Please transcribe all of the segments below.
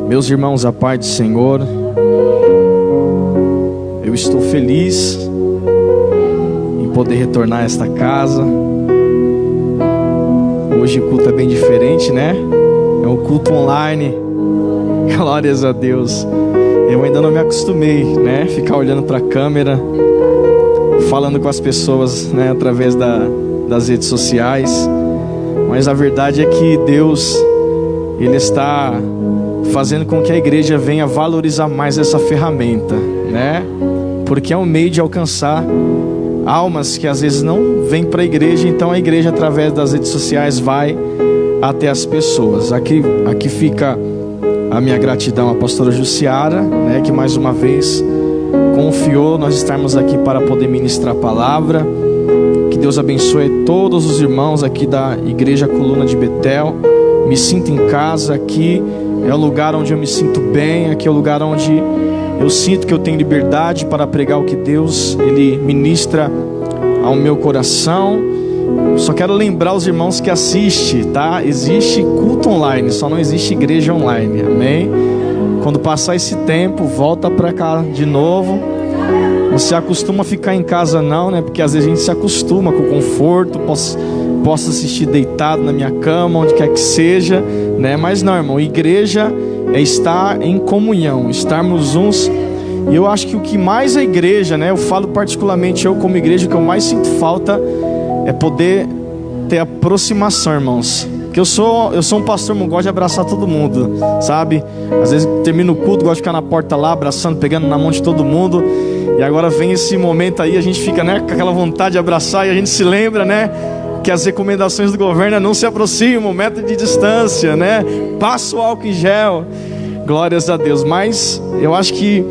Meus irmãos, a paz do Senhor, eu estou feliz em poder retornar a esta casa. Hoje o culto é bem diferente, né? É um culto online, glórias a Deus. Eu ainda não me acostumei, né? Ficar olhando para a câmera, falando com as pessoas, né? Através das redes sociais. Mas a verdade é que Deus, Ele está fazendo com que a igreja venha valorizar mais essa ferramenta, né? Porque é um meio de alcançar almas que às vezes não vêm para a igreja. Então a igreja, através das redes sociais, vai até as pessoas. Aqui fica a minha gratidão à pastora Jussiara, né? Que mais uma vez confiou nós estarmos aqui para poder ministrar a palavra. Que Deus abençoe todos os irmãos aqui da Igreja Coluna de Betel. Me sinto em casa. Aqui é o lugar onde eu me sinto bem. Aqui é o lugar onde eu sinto que eu tenho liberdade para pregar o que Deus, Ele ministra ao meu coração. Só quero lembrar os irmãos que assistem, tá? Existe culto online, só não existe igreja online, amém? Quando passar esse tempo, volta para cá de novo. Não se acostuma a ficar em casa não, né? Porque às vezes a gente se acostuma com o conforto. Posso assistir deitado na minha cama, onde quer que seja, né? Mas não, irmão, igreja é estar em comunhão, estarmos uns. E eu acho que o que mais a igreja, né? Eu falo particularmente eu como igreja, o que eu mais sinto falta é poder ter aproximação, irmãos. Porque eu sou um pastor, não gosto de abraçar todo mundo, sabe? Às vezes termino o culto, gosto de ficar na porta lá, abraçando, pegando na mão de todo mundo. E agora vem esse momento aí, a gente fica, né, com aquela vontade de abraçar. E a gente se lembra, né, que as recomendações do governo não se aproximam, metro de distância, né? Passa o álcool em gel. Glórias a Deus. Mas eu acho que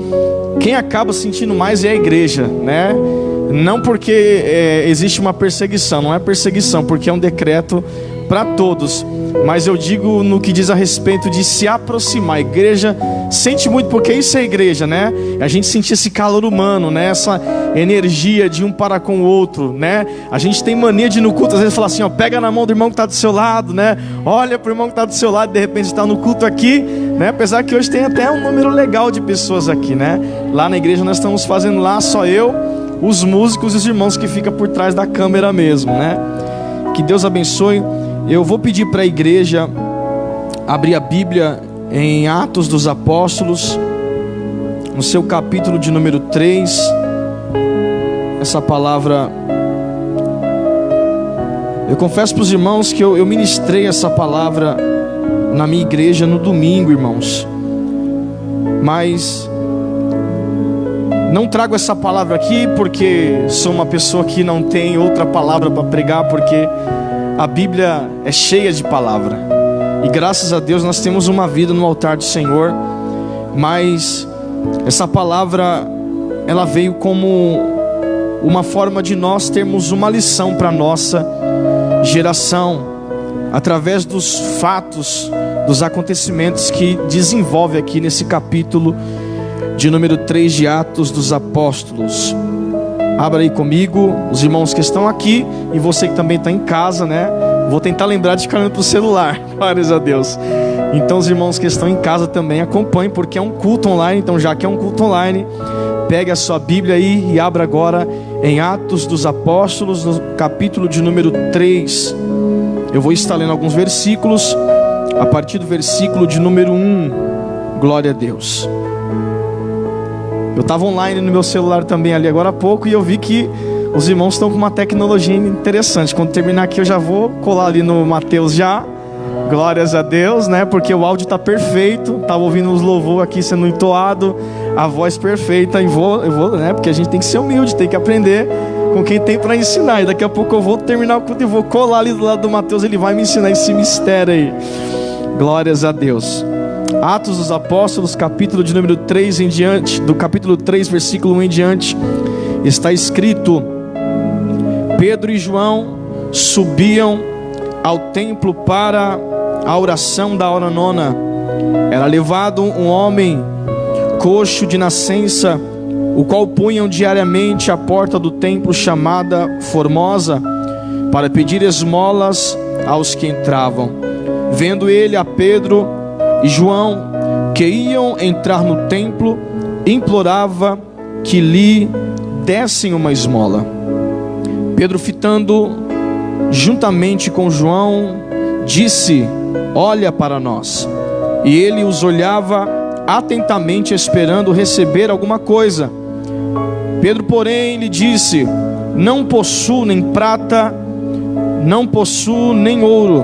quem acaba sentindo mais é a igreja, né? Não porque existe uma perseguição, não é perseguição, porque é um decreto para todos. Mas eu digo no que diz a respeito de se aproximar. A igreja sente muito, porque isso é igreja, né? A gente sentir esse calor humano, né? Essa energia de um para com o outro, né? A gente tem mania de no culto, às vezes falar assim, ó, pega na mão do irmão que está do seu lado, né? Olha para o irmão que está do seu lado, de repente está no culto aqui, né? Apesar que hoje tem até um número legal de pessoas aqui, né? Lá na igreja nós estamos fazendo lá só eu, os músicos e os irmãos que ficam por trás da câmera mesmo, né? Que Deus abençoe. Eu vou pedir para a igreja abrir a Bíblia em Atos dos Apóstolos, no seu capítulo de número 3. Essa palavra, eu confesso para os irmãos que eu ministrei essa palavra na minha igreja no domingo, irmãos. Mas não trago essa palavra aqui porque sou uma pessoa que não tem outra palavra para pregar, porque a Bíblia é cheia de palavra. E graças a Deus nós temos uma vida no altar do Senhor. Mas essa palavra, ela veio como uma forma de nós termos uma lição para a nossa geração, através dos fatos, dos acontecimentos que desenvolve aqui nesse capítulo de número 3 de Atos dos Apóstolos. Abra aí comigo, os irmãos que estão aqui e você que também está em casa, né? Vou tentar lembrar de ficar olhando para o celular, glórias a Deus. Então os irmãos que estão em casa também acompanhem, porque é um culto online. Então já que é um culto online, pegue a sua Bíblia aí e abra agora em Atos dos Apóstolos, no capítulo de número 3. Eu vou estar lendo alguns versículos, a partir do versículo de número 1. Glória a Deus. Eu estava online no meu celular também ali agora há pouco, e eu vi que os irmãos estão com uma tecnologia interessante. Quando terminar aqui eu já vou colar ali no Mateus já. Glórias a Deus, né? Porque o áudio está perfeito. Estava ouvindo os louvor aqui sendo entoado, a voz perfeita. E eu vou, né? Porque a gente tem que ser humilde, tem que aprender com quem tem para ensinar. E daqui a pouco eu vou terminar o culto e vou colar ali do lado do Mateus. Ele vai me ensinar esse mistério aí. Glórias a Deus. Atos dos Apóstolos, capítulo de número 3 em diante, do capítulo 3, versículo 1 em diante, está escrito: Pedro e João subiam ao templo para a oração da hora nona. Era levado um homem coxo de nascença, o qual punham diariamente à porta do templo chamada Formosa, para pedir esmolas aos que entravam. Vendo ele a Pedro, e João, que iam entrar no templo, implorava que lhe dessem uma esmola. Pedro, fitando juntamente com João, disse: olha para nós. E ele os olhava atentamente, esperando receber alguma coisa. Pedro, porém, lhe disse: não possuo nem prata, não possuo nem ouro,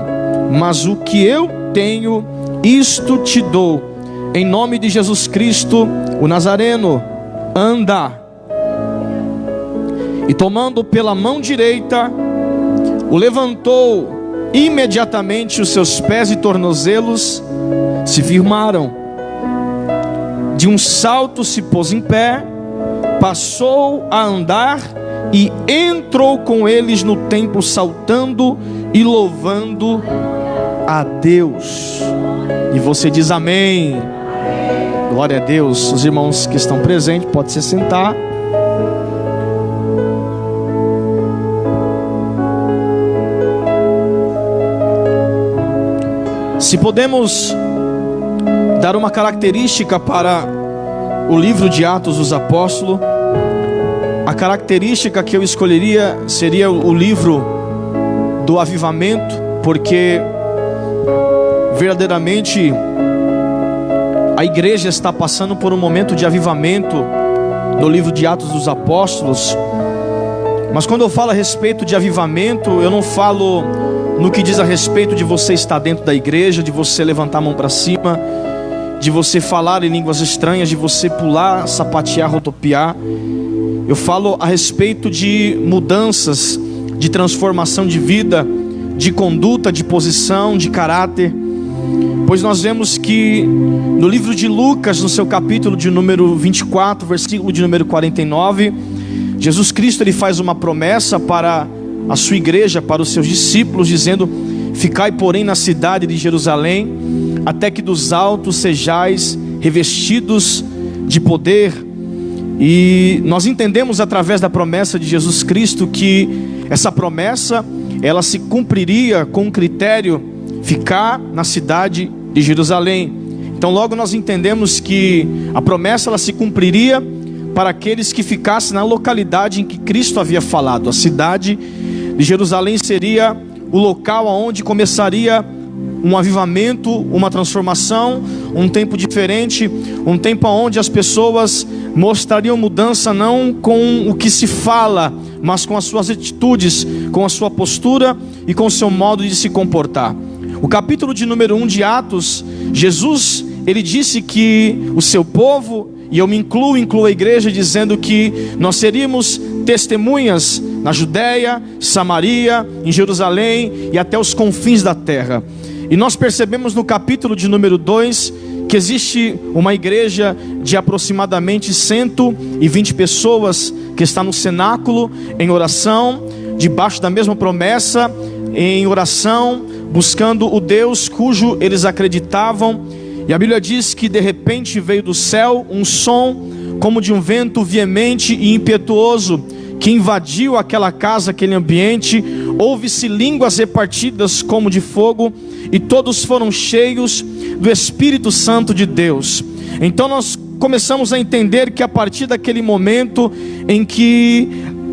mas o que eu tenho, isto te dou. Em nome de Jesus Cristo, o Nazareno, anda. E tomando pela mão direita, o levantou. Imediatamente os seus pés e tornozelos se firmaram. De um salto se pôs em pé, passou a andar e entrou com eles no templo, saltando e louvando a Deus. E você diz amém. Glória a Deus. Os irmãos que estão presentes podem se sentar. Se podemos dar uma característica para o livro de Atos dos Apóstolos, a característica que eu escolheria seria o livro do avivamento, porque verdadeiramente a igreja está passando por um momento de avivamento no livro de Atos dos Apóstolos. Mas quando eu falo a respeito de avivamento, eu não falo no que diz a respeito de você estar dentro da igreja, de você levantar a mão para cima, de você falar em línguas estranhas, de você pular, sapatear, rodopiar. Eu falo a respeito de mudanças, de transformação de vida, de conduta, de posição, de caráter. Pois nós vemos que no livro de Lucas, no seu capítulo de número 24, versículo de número 49, Jesus Cristo ele faz uma promessa para a sua igreja, para os seus discípulos, dizendo: ficai porém na cidade de Jerusalém, até que dos altos sejais revestidos de poder. E nós entendemos através da promessa de Jesus Cristo que essa promessa ela se cumpriria com um critério: ficar na cidade de Jerusalém. Então logo nós entendemos que a promessa ela se cumpriria para aqueles que ficassem na localidade em que Cristo havia falado. A cidade de Jerusalém seria o local onde começaria um avivamento, uma transformação, um tempo diferente, um tempo onde as pessoas mostrariam mudança não com o que se fala, mas com as suas atitudes, com a sua postura e com o seu modo de se comportar. O capítulo de número 1 de Atos, Jesus ele disse que o seu povo, e eu me incluo a igreja, dizendo que nós seríamos testemunhas na Judéia, Samaria, em Jerusalém e até os confins da terra. E nós percebemos no capítulo de número 2 que existe uma igreja de aproximadamente 120 pessoas que está no cenáculo em oração, debaixo da mesma promessa, em oração, buscando o Deus cujo eles acreditavam. E a Bíblia diz que de repente veio do céu um som como de um vento veemente e impetuoso, que invadiu aquela casa, aquele ambiente. Ouve-se línguas repartidas como de fogo, e todos foram cheios do Espírito Santo de Deus. Então nós começamos a entender que a partir daquele momento em que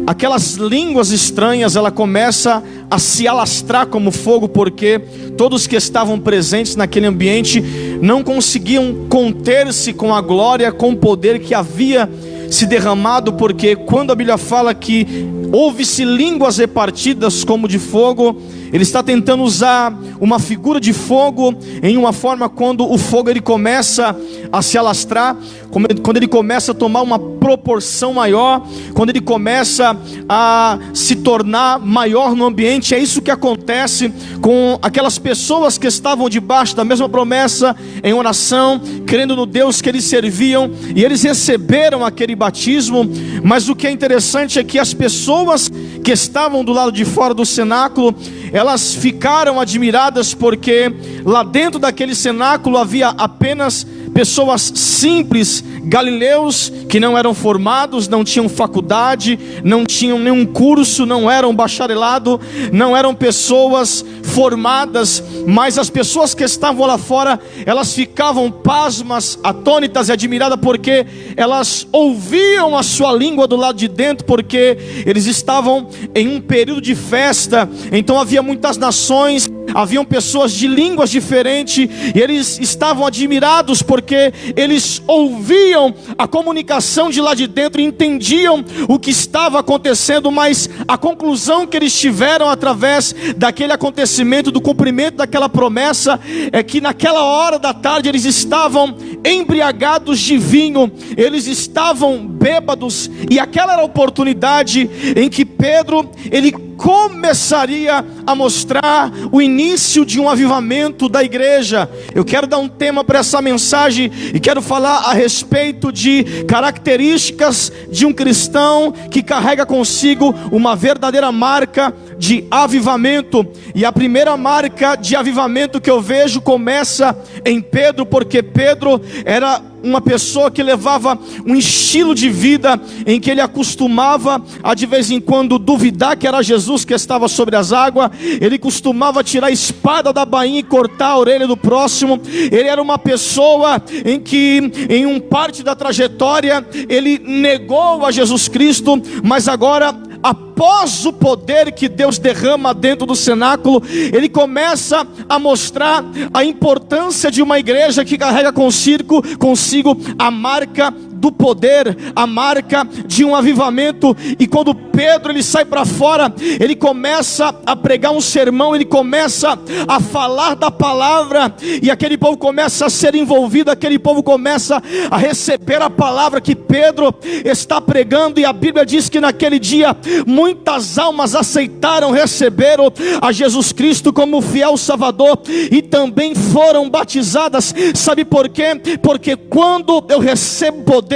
aquelas línguas estranhas, ela começa a se alastrar como fogo, porque todos que estavam presentes naquele ambiente não conseguiam conter-se com a glória, com o poder que havia se derramado, porque quando a Bíblia fala que ouve-se línguas repartidas como de fogo, ele está tentando usar uma figura de fogo em uma forma quando o fogo ele começa a se alastrar, quando ele começa a tomar uma proporção maior, quando ele começa a se tornar maior no ambiente. É isso que acontece com aquelas pessoas que estavam debaixo da mesma promessa, em oração, crendo no Deus que eles serviam, e eles receberam aquele batismo. Mas o que é interessante é que as pessoas que estavam do lado de fora do cenáculo, elas ficaram admiradas, porque lá dentro daquele cenáculo havia apenas pessoas simples, galileus, que não eram formados, não tinham faculdade, não tinham nenhum curso, não eram bacharelado, não eram pessoas formadas, mas as pessoas que estavam lá fora, elas ficavam pasmas, atônitas e admiradas, porque elas ouviam a sua língua do lado de dentro, porque eles estavam em um período de festa. Então havia muitas nações, haviam pessoas de línguas diferentes, e eles estavam admirados porque eles ouviam a comunicação de lá de dentro, e entendiam o que estava acontecendo. Mas a conclusão que eles tiveram através daquele acontecimento, do cumprimento daquela promessa, é que naquela hora da tarde eles estavam embriagados de vinho, eles estavam bêbados, e aquela era a oportunidade em que Pedro, ele começaria a mostrar o início de um avivamento da igreja. Eu quero dar um tema para essa mensagem e quero falar a respeito de características de um cristão que carrega consigo uma verdadeira marca de avivamento. E a primeira marca de avivamento que eu vejo começa em Pedro, porque Pedro era uma pessoa que levava um estilo de vida em que ele acostumava a de vez em quando duvidar que era Jesus que estava sobre as águas. Ele costumava tirar a espada da bainha e cortar a orelha do próximo. Ele era uma pessoa em que em um parte da trajetória ele negou a Jesus Cristo, mas agora, após o poder que Deus derrama dentro do cenáculo, ele começa a mostrar a importância de uma igreja que carrega consigo a marca do poder, a marca de um avivamento. E quando Pedro ele sai para fora, ele começa a pregar um sermão, ele começa a falar da palavra, e aquele povo começa a ser envolvido, aquele povo começa a receber a palavra que Pedro está pregando. E a Bíblia diz que naquele dia muitas almas aceitaram, receberam a Jesus Cristo como fiel Salvador, e também foram batizadas. Sabe por quê? Porque quando eu recebo poder,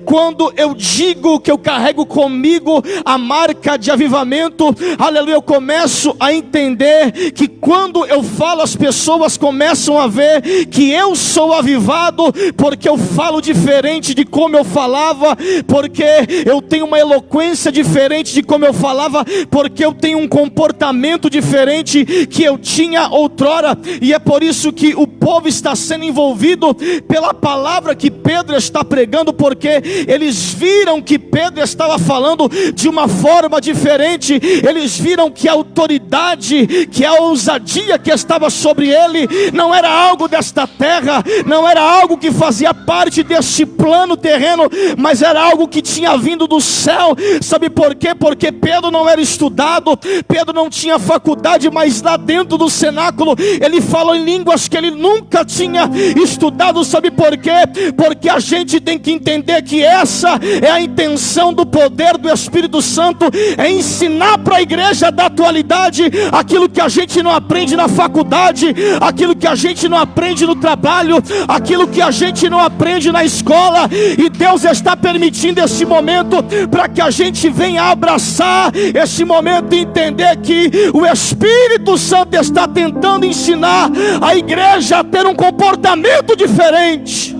quando eu digo que eu carrego comigo a marca de avivamento, aleluia, eu começo a entender que quando eu falo, as pessoas começam a ver que eu sou avivado, porque eu falo diferente de como eu falava, porque eu tenho uma eloquência diferente de como eu falava, porque eu tenho um comportamento diferente que eu tinha outrora. E é por isso que o povo está sendo envolvido pela palavra que Pedro está pregando, porque eles viram que Pedro estava falando de uma forma diferente. Eles viram que a autoridade, que a ousadia que estava sobre ele não era algo desta terra, não era algo que fazia parte deste plano terreno, mas era algo que tinha vindo do céu. Sabe por quê? Porque Pedro não era estudado, Pedro não tinha faculdade, mas lá dentro do cenáculo ele falou em línguas que ele nunca tinha estudado. Sabe por quê? Porque a gente tem que entender que essa é a intenção do poder do Espírito Santo, é ensinar para a igreja da atualidade aquilo que a gente não aprende na faculdade, aquilo que a gente não aprende no trabalho, aquilo que a gente não aprende na escola. E Deus está permitindo esse momento para que a gente venha abraçar esse momento e entender que o Espírito Santo está tentando ensinar a igreja a ter um comportamento diferente.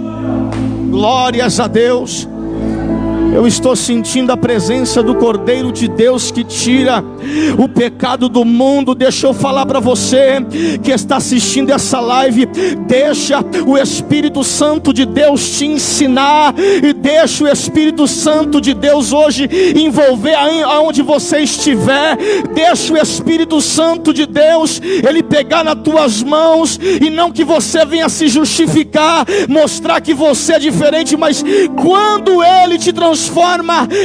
Glórias a Deus. Eu estou sentindo a presença do Cordeiro de Deus que tira o pecado do mundo. Deixa eu falar para você que está assistindo essa live, deixa o Espírito Santo de Deus te ensinar, e deixa o Espírito Santo de Deus hoje envolver aonde você estiver. Deixa o Espírito Santo de Deus ele pegar nas tuas mãos, e não que você venha se justificar, mostrar que você é diferente, mas quando ele te transforma,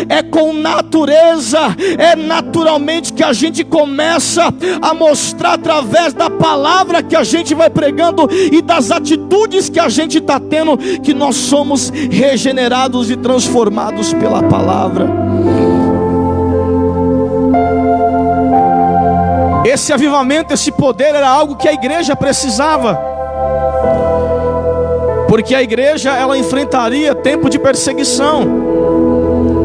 é com natureza, é naturalmente que a gente começa a mostrar através da palavra que a gente vai pregando e das atitudes que a gente está tendo, que nós somos regenerados e transformados pela palavra. Esse avivamento, esse poder era algo que a igreja precisava, porque a igreja ela enfrentaria tempo de perseguição,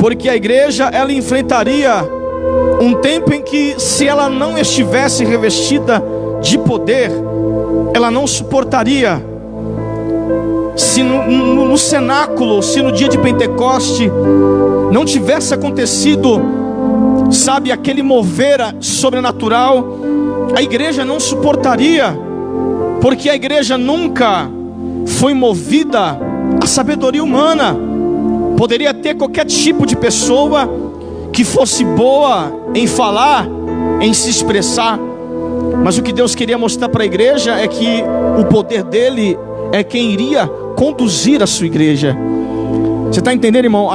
porque a igreja ela enfrentaria um tempo em que, se ela não estivesse revestida de poder, ela não suportaria. se no cenáculo, se no dia de Pentecoste não tivesse acontecido, sabe, aquele mover sobrenatural, a igreja não suportaria, porque a igreja nunca foi movida à sabedoria humana. Poderia ter qualquer tipo de pessoa que fosse boa em falar, em se expressar, mas o que Deus queria mostrar para a igreja é que o poder dele é quem iria conduzir a sua igreja. Você está entendendo, irmão?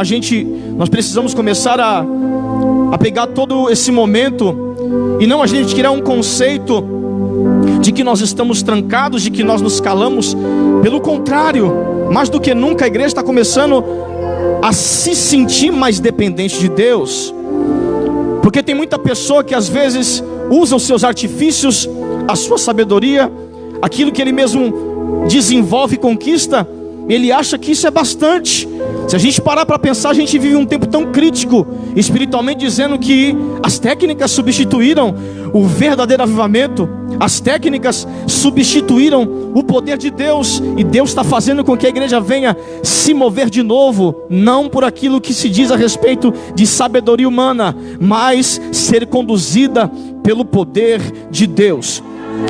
Nós precisamos começar a pegar todo esse momento, e não a gente criar um conceito de que nós estamos trancados, de que nós nos calamos. Pelo contrário, mais do que nunca a igreja está começando a se sentir mais dependente de Deus, porque tem muita pessoa que às vezes usa os seus artifícios, a sua sabedoria, aquilo que ele mesmo desenvolve e conquista, ele acha que isso é bastante. Se a gente parar para pensar, a gente vive um tempo tão crítico espiritualmente, dizendo que as técnicas substituíram o verdadeiro avivamento, as técnicas substituíram o poder de Deus, e Deus está fazendo com que a igreja venha se mover de novo, não por aquilo que se diz a respeito de sabedoria humana, mas ser conduzida pelo poder de Deus.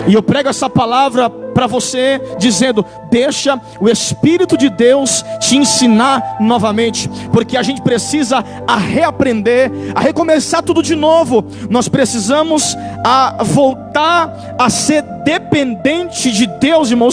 E eu prego essa palavra para você, dizendo: deixa o Espírito de Deus te ensinar novamente, porque a gente precisa reaprender, a recomeçar tudo de novo. Nós precisamos voltar a ser dependente de Deus, irmão.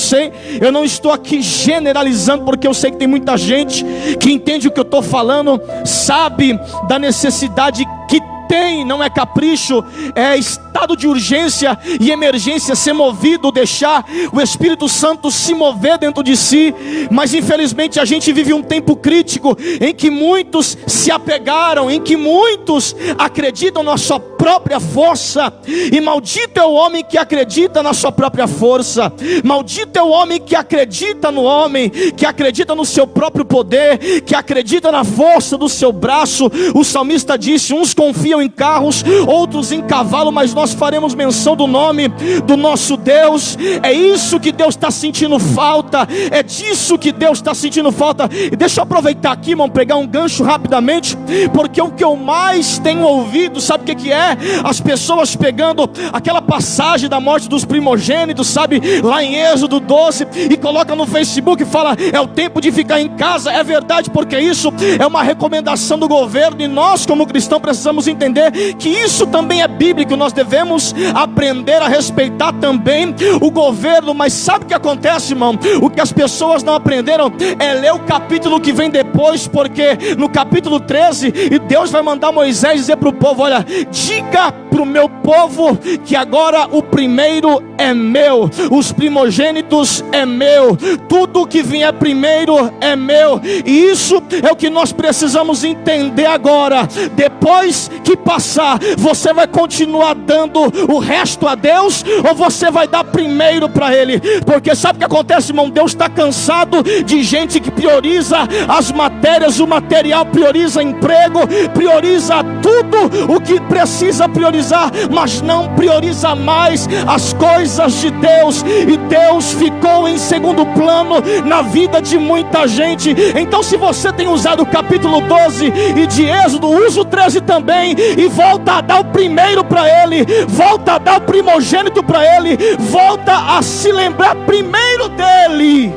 Eu não estou aqui generalizando, porque eu sei que tem muita gente que entende o que eu estou falando, sabe da necessidade que tem, não é capricho, é estado de urgência e emergência, ser movido, deixar o Espírito Santo se mover dentro de si. Mas infelizmente a gente vive um tempo crítico, em que muitos se apegaram, em que muitos acreditam na sua própria força, e maldito é o homem que acredita na sua própria força, maldito é o homem que acredita no homem, que acredita no seu próprio poder, que acredita na força do seu braço. O salmista disse: uns confiam em carros, outros em cavalo, mas nós faremos menção do nome do nosso Deus. É isso que Deus está sentindo falta, é disso que Deus está sentindo falta. E deixa eu aproveitar aqui, irmão, pegar um gancho rapidamente, porque o que eu mais tenho ouvido, sabe o que é? As pessoas pegando aquela passagem da morte dos primogênitos, sabe, lá em Êxodo 12, e coloca no Facebook e fala: é o tempo de ficar em casa. É verdade, porque isso é uma recomendação do governo, e nós como cristãos precisamos entender que isso também é bíblico. Nós devemos aprender a respeitar também o governo. Mas sabe o que acontece, irmão? O que as pessoas não aprenderam é ler o capítulo que vem depois, porque no capítulo 13, e Deus vai mandar Moisés dizer para o povo: olha, diga para o meu povo que agora o primeiro é meu, os primogênitos é meu, tudo que vier primeiro é meu. E isso é o que nós precisamos entender agora. Depois que passar, você vai continuar dando o resto a Deus, ou você vai dar primeiro para Ele? Porque sabe o que acontece, irmão? Deus está cansado de gente que prioriza as matérias, o material, prioriza emprego, prioriza tudo o que precisa priorizar, mas não prioriza mais as coisas de Deus. E Deus ficou em segundo plano na vida de muita gente. Então, se você tem usado o capítulo 12 e de Êxodo, usa o 13 também, e volta a dar o primeiro para Ele, volta a dar o primogênito para Ele, volta a se lembrar primeiro dEle.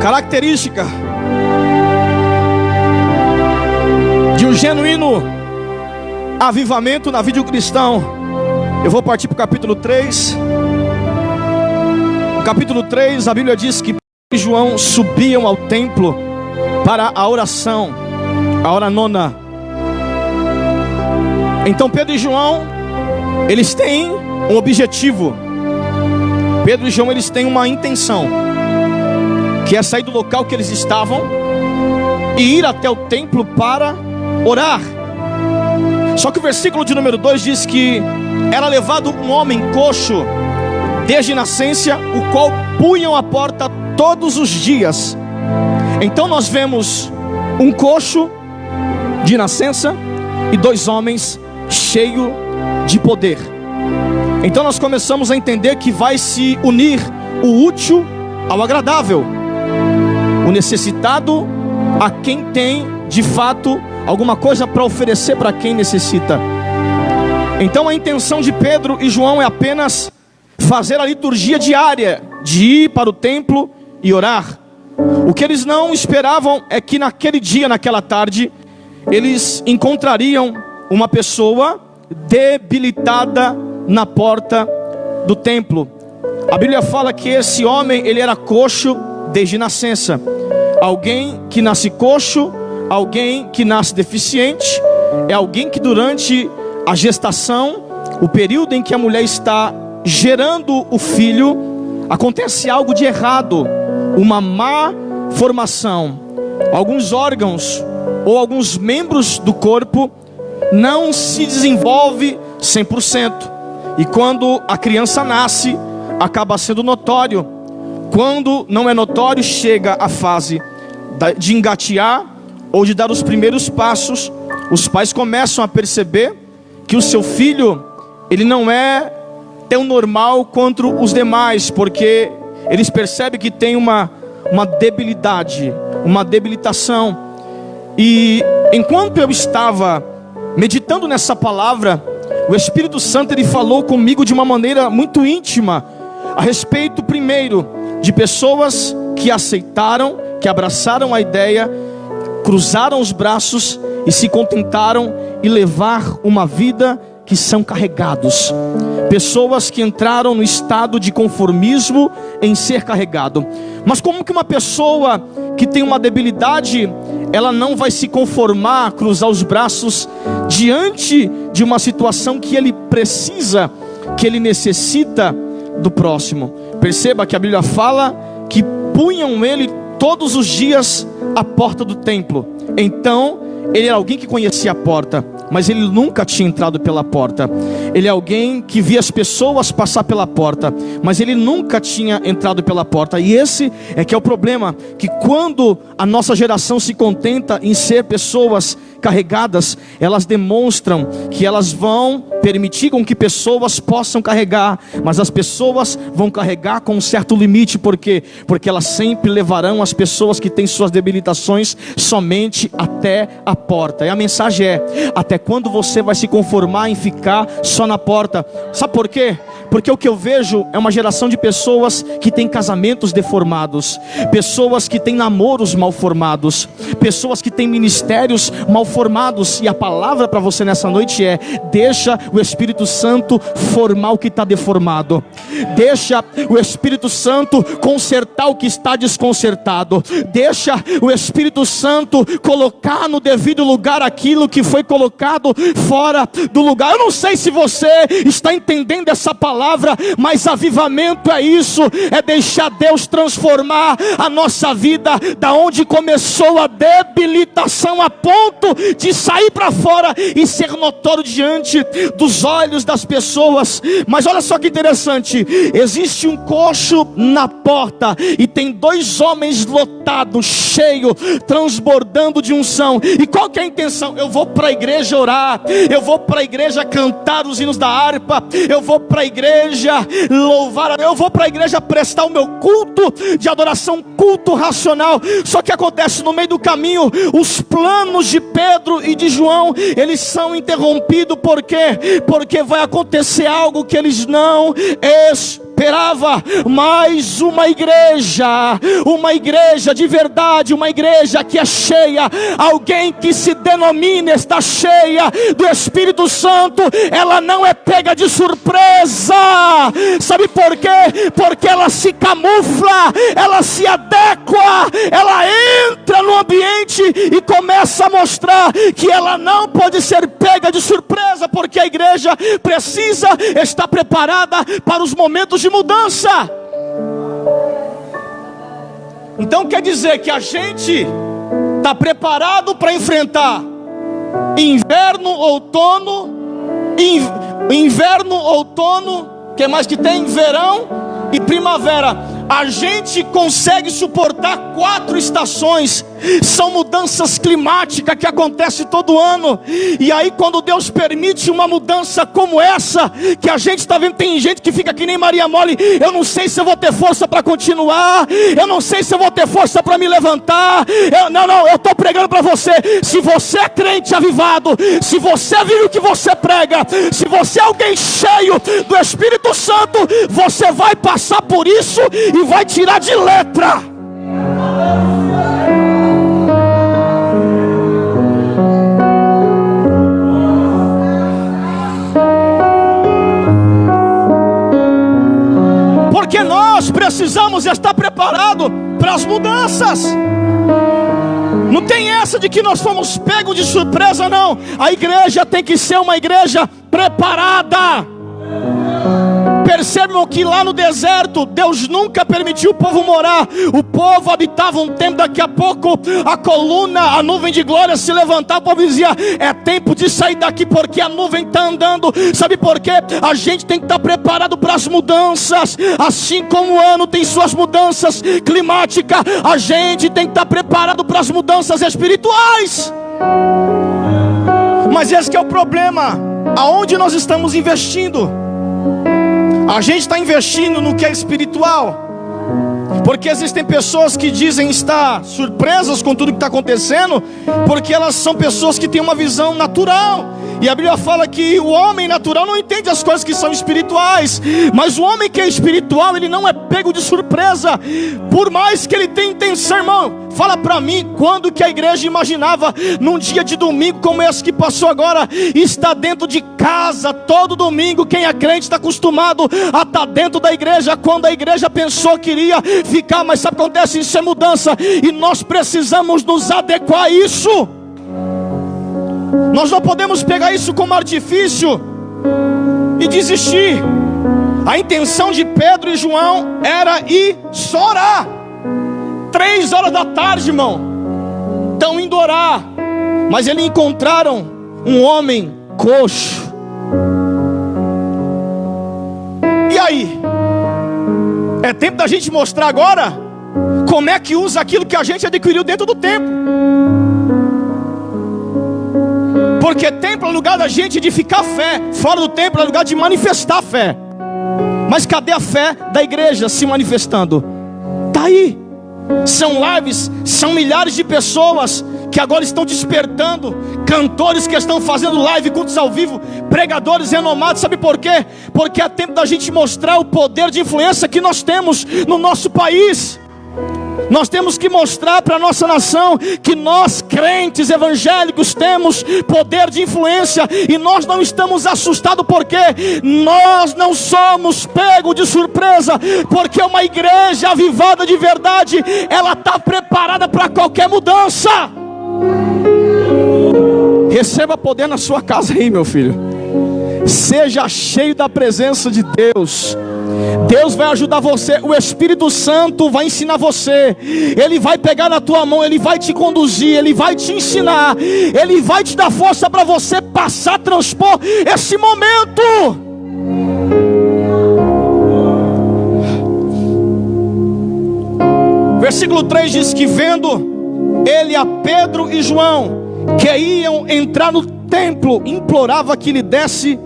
Característica de um genuíno avivamento na vida do cristão. Eu vou partir para o capítulo 3. No capítulo 3, a Bíblia diz que Pedro e João subiam ao templo para a oração, a hora nona. Então Pedro e João, eles têm um objetivo. Pedro e João, eles têm uma intenção, que é sair do local que eles estavam e ir até o templo para orar. Só que o versículo de número 2 diz que era levado um homem coxo desde nascença, o qual punham a porta todos os dias. Então nós vemos um coxo de nascença e 2 homens cheios de poder. Então nós começamos a entender que vai se unir o útil ao agradável, o necessitado a quem tem de fato alguma coisa para oferecer para quem necessita. Então a intenção de Pedro e João é apenas fazer a liturgia diária, de ir para o templo e orar. O que eles não esperavam é que naquele dia, naquela tarde, eles encontrariam uma pessoa debilitada na porta do templo. A Bíblia fala que esse homem, ele era coxo desde nascença. Alguém que nasce coxo, alguém que nasce deficiente, é alguém que durante a gestação, o período em que a mulher está gerando o filho, acontece algo de errado, uma má formação. Alguns órgãos ou alguns membros do corpo não se desenvolve 100%. E quando a criança nasce, acaba sendo notório. Quando não é notório, chega a fase de engatear ou de dar os primeiros passos. Os pais começam a perceber que o seu filho, ele não é tão normal quanto os demais, porque eles percebem que tem uma debilidade, uma debilitação. E enquanto eu estava meditando nessa palavra, o Espírito Santo, ele falou comigo de uma maneira muito íntima, a respeito primeiro de pessoas que aceitaram, que abraçaram a ideia, cruzaram os braços e se contentaram em levar uma vida que são carregados. Pessoas que entraram no estado de conformismo em ser carregado. Mas como que uma pessoa que tem uma debilidade, ela não vai se conformar, cruzar os braços diante de uma situação que ele precisa, que ele necessita do próximo? Perceba que a Bíblia fala que punham ele todos os dias à porta do templo. Então ele era alguém que conhecia a porta, mas ele nunca tinha entrado pela porta. Ele é alguém que via as pessoas passar pela porta, mas ele nunca tinha entrado pela porta. E esse é que é o problema, que quando a nossa geração se contenta em ser pessoas carregadas, elas demonstram que elas vão permitir com que pessoas possam carregar, mas as pessoas vão carregar com um certo limite. Por quê? Porque elas sempre levarão as pessoas que têm suas debilitações somente até a porta. E a mensagem é: até quando você vai se conformar em ficar só na porta? Sabe por quê? Porque o que eu vejo é uma geração de pessoas que têm casamentos deformados, pessoas que têm namoros mal formados, pessoas que têm ministérios mal formados. E a palavra para você nessa noite é: deixa o Espírito Santo formar o que está deformado. Deixa o Espírito Santo consertar o que está desconcertado. Deixa o Espírito Santo colocar no devido lugar aquilo que foi colocado fora do lugar. Eu não sei se você está entendendo essa palavra, mas avivamento é isso, é deixar Deus transformar a nossa vida, da onde começou a debilitação, a ponto de sair para fora e ser notório diante dos olhos das pessoas. Mas olha só que interessante, existe um coxo na porta e tem 2 homens lotados, cheios, transbordando de unção. E qual que é a intenção? Eu vou para a igreja orar, eu vou para a igreja cantar os hinos da harpa, eu vou para a igreja louvar, eu vou para a igreja prestar o meu culto de adoração, culto racional. Só que acontece no meio do caminho, os planos de Pedro e de João, eles são interrompidos. Por quê? Porque vai acontecer algo que eles não esperava. Mais uma igreja de verdade, uma igreja que é cheia, alguém que se denomina está cheia do Espírito Santo, ela não é pega de surpresa. Sabe por quê? Porque ela se camufla, ela se adequa, ela entra no ambiente e começa a mostrar que ela não pode ser pega de surpresa, porque a igreja precisa estar preparada para os momentos de mudança. Então quer dizer que a gente está preparado para enfrentar inverno, outono, que mais que tem? Verão e primavera. A gente consegue suportar 4 estações São mudanças climáticas que acontecem todo ano. E aí quando Deus permite uma mudança como essa, que a gente está vendo, tem gente que fica que nem Maria Mole: eu não sei se eu vou ter força para continuar, eu não sei se eu vou ter força para me levantar. Eu estou pregando para você: se você é crente avivado, se você vive o que você prega, se você é alguém cheio do Espírito Santo, você vai passar por isso e vai tirar de letra. Porque nós precisamos estar preparados para as mudanças. Não tem essa de que nós fomos pegos de surpresa, não. A igreja tem que ser uma igreja preparada. Percebam que lá no deserto, Deus nunca permitiu o povo morar. O povo habitava um tempo, daqui a pouco a coluna, a nuvem de glória se levantava. O povo dizia: é tempo de sair daqui, porque a nuvem está andando. Sabe por quê? A gente tem que estar preparado para as mudanças. Assim como o ano tem suas mudanças climáticas, a gente tem que estar preparado para as mudanças espirituais. Mas esse que é o problema. Aonde nós estamos investindo? A gente está investindo no que é espiritual, porque existem pessoas que dizem estar surpresas com tudo que está acontecendo, porque elas são pessoas que têm uma visão natural. E a Bíblia fala que o homem natural não entende as coisas que são espirituais, mas o homem que é espiritual, ele não é pego de surpresa, por mais que ele tenha intenção. Irmão, fala para mim, quando que a igreja imaginava num dia de domingo como esse que passou agora, estar dentro de casa todo domingo? Quem é crente está acostumado a estar dentro da igreja. Quando a igreja pensou que iria ficar, mas sabe o que acontece? Isso é mudança, e nós precisamos nos adequar a isso. Nós não podemos pegar isso como artifício e desistir. A intenção de Pedro e João era ir só orar. 3 horas da tarde, irmão, estão indo orar, mas eles encontraram um homem coxo. E aí? É tempo da gente mostrar agora como é que usa aquilo que a gente adquiriu dentro do templo. Porque templo é lugar da gente edificar fé, fora do templo é lugar de manifestar fé. Mas cadê a fé da igreja se manifestando? Está aí. São lives, são milhares de pessoas que agora estão despertando, cantores que estão fazendo live, cultos ao vivo, pregadores renomados. Sabe por quê? Porque é tempo da gente mostrar o poder de influência que nós temos no nosso país. Nós temos que mostrar para a nossa nação que nós, crentes evangélicos, temos poder de influência. E nós não estamos assustados, porque nós não somos pegos de surpresa. Porque uma igreja avivada de verdade, ela está preparada para qualquer mudança. Receba poder na sua casa aí, meu filho. Seja cheio da presença de Deus. Deus vai ajudar você. O Espírito Santo vai ensinar você. Ele vai pegar na tua mão, ele vai te conduzir, ele vai te ensinar, ele vai te dar força para você passar, transpor esse momento. Versículo 3 diz que, vendo ele a Pedro e João que iam entrar no templo, implorava que lhe desse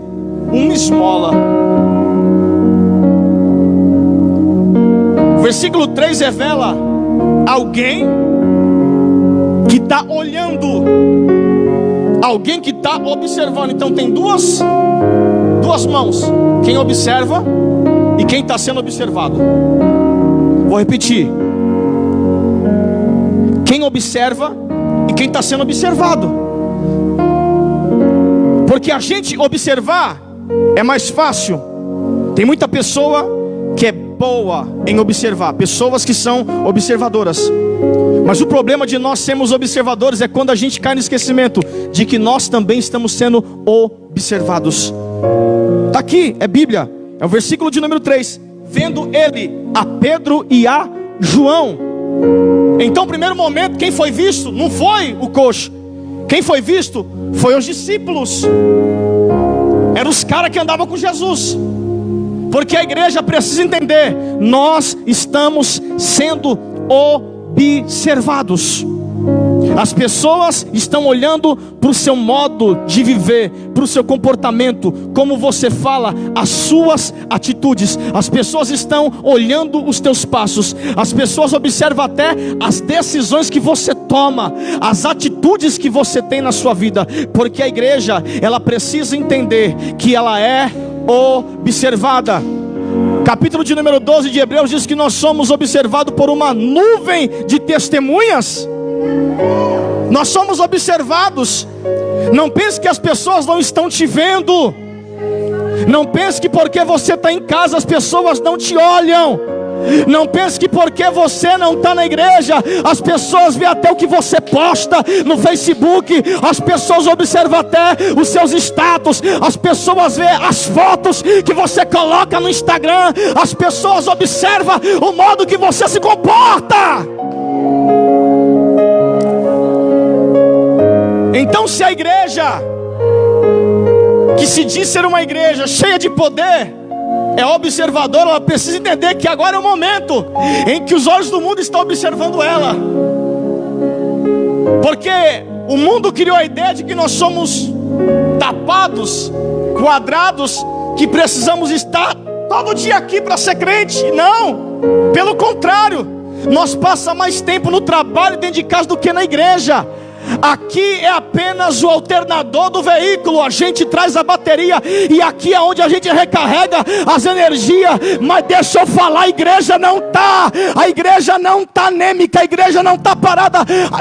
uma esmola. O versículo 3 revela alguém que está olhando, alguém que está observando. Então tem duas mãos: quem observa e quem está sendo observado. Vou repetir: quem observa e quem está sendo observado. Porque a gente observar é mais fácil. Tem muita pessoa que é boa em observar, pessoas que são observadoras. Mas o problema de nós sermos observadores é quando a gente cai no esquecimento de que nós também estamos sendo observados. Está aqui, é Bíblia, é o versículo de número 3. Vendo ele a Pedro e a João. Então, no primeiro momento, quem foi visto não foi o coxo. Quem foi visto foi os discípulos. Eram os caras que andavam com Jesus. Porque a igreja precisa entender: nós estamos sendo observados. As pessoas estão olhando para o seu modo de viver, para o seu comportamento, como você fala, as suas atitudes. As pessoas estão olhando os teus passos. As pessoas observam até as decisões que você toma, as atitudes que você tem na sua vida. Porque a igreja, ela precisa entender que ela é observada. Capítulo de número 12 de Hebreus diz que nós somos observados por uma nuvem de testemunhas. Nós somos observados. Não pense que as pessoas não estão te vendo. Não pense que porque você está em casa as pessoas não te olham. Não pense que porque você não está na igreja as pessoas veem até o que você posta no Facebook. As pessoas observam até os seus status. As pessoas veem as fotos que você coloca no Instagram. As pessoas observam o modo que você se comporta. Então, se a igreja, que se diz ser uma igreja cheia de poder, é observadora, ela precisa entender que agora é o momento em que os olhos do mundo estão observando ela. Porque o mundo criou a ideia de que nós somos tapados, quadrados, que precisamos estar todo dia aqui para ser crente. Não, pelo contrário, nós passamos mais tempo no trabalho dentro de casa do que na igreja. Aqui é apenas o alternador do veículo. A gente traz a bateria e aqui é onde a gente recarrega as energias. Mas deixa eu falar, a igreja não está. A igreja não está anêmica. A igreja não está parada.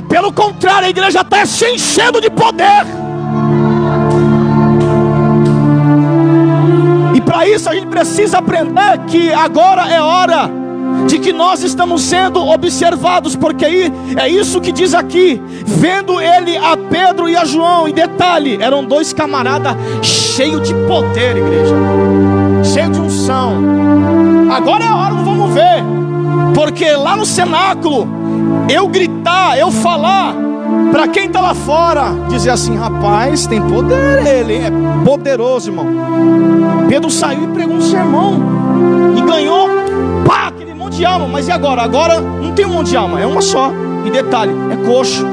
Pelo contrário, a igreja está se enchendo de poder. E para isso a gente precisa aprender que agora é hora de que nós estamos sendo observados, porque aí é isso que diz aqui. Vendo ele a Pedro e a João, e detalhe, eram dois camaradas cheios de poder, igreja, cheio de unção. Agora é a hora, vamos ver, porque lá no cenáculo, eu gritar, eu falar para quem está lá fora, dizer assim: rapaz, tem poder, ele é poderoso, irmão. Pedro saiu e pregou um sermão e ganhou, pá, aquele monte de alma. Mas e agora? Agora não tem um monte de alma, é uma só. E detalhe, é coxo.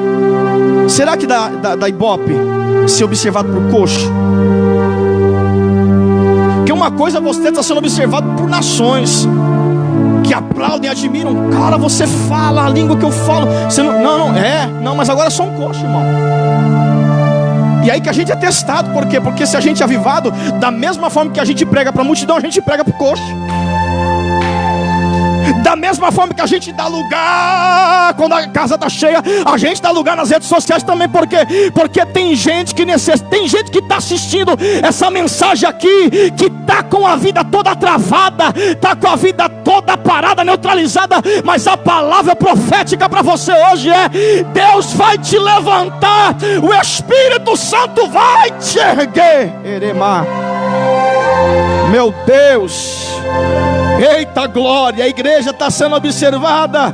Será que dá ibope ser observado por coxo? Porque uma coisa, você está sendo observado por nações que aplaudem, admiram. Cara, você fala a língua que eu falo. Você não, mas agora é só um coxo, irmão. E aí que a gente é testado. Por quê? Porque se a gente é avivado, da mesma forma que a gente prega para a multidão, a gente prega para o coxo. Da mesma forma que a gente dá lugar quando a casa está cheia, a gente dá lugar nas redes sociais também. Por quê? Porque tem gente que tem gente que está assistindo essa mensagem aqui, que está com a vida toda travada, está com a vida toda parada, neutralizada. Mas a palavra profética para você hoje é: Deus vai te levantar, o Espírito Santo vai te erguer. Eremá, meu Deus, eita glória, a igreja está sendo observada.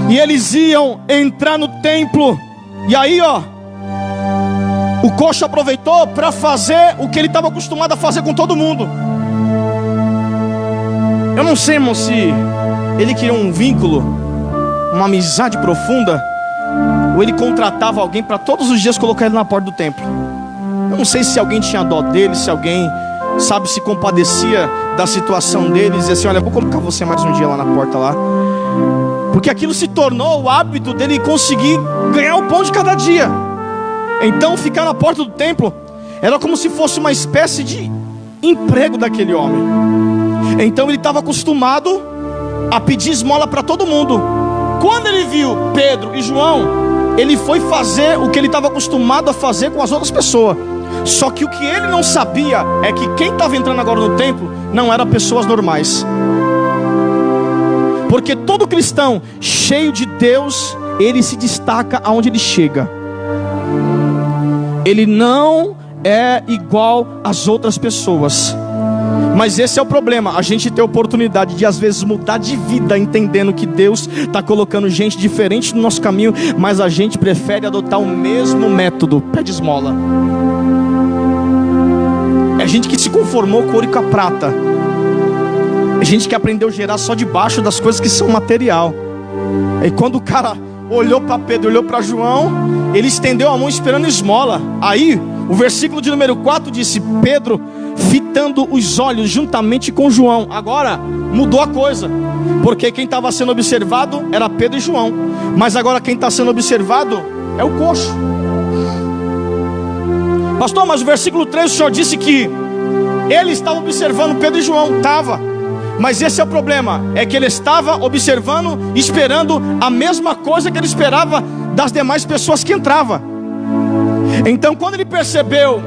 E eles iam entrar no templo. E aí, ó, o coxo aproveitou para fazer o que ele estava acostumado a fazer com todo mundo. Eu não sei, irmão, se ele queria um vínculo, uma amizade profunda, ou ele contratava alguém para todos os dias colocar ele na porta do templo. Eu não sei se alguém tinha dó dele, se alguém, sabe, se compadecia da situação deles, e dizia assim: olha, eu vou colocar você mais um dia lá na porta lá. Porque aquilo se tornou o hábito dele conseguir ganhar o pão de cada dia. Então ficar na porta do templo era como se fosse uma espécie de emprego daquele homem. Então ele estava acostumado a pedir esmola para todo mundo. Quando ele viu Pedro e João, ele foi fazer o que ele estava acostumado a fazer com as outras pessoas. Só que o que ele não sabia é que quem estava entrando agora no templo não eram pessoas normais. Porque todo cristão cheio de Deus, ele se destaca aonde ele chega. Ele não é igual às outras pessoas. Mas esse é o problema, a gente tem a oportunidade de às vezes mudar de vida, entendendo que Deus está colocando gente diferente no nosso caminho, mas a gente prefere adotar o mesmo método, pede esmola. É gente que se conformou com ouro e com a prata. É gente que aprendeu a gerar só debaixo das coisas que são material. E quando o cara olhou para Pedro, olhou para João, ele estendeu a mão esperando esmola. Aí, o versículo de número 4 disse: Pedro, fitando os olhos juntamente com João. Agora, mudou a coisa, porque quem estava sendo observado era Pedro e João, mas agora quem está sendo observado é o coxo. Pastor, mas o versículo 3 o senhor disse que ele estava observando Pedro e João. Estava, mas esse é o problema, é que ele estava observando, esperando a mesma coisa que ele esperava das demais pessoas que entravam. Então quando ele percebeu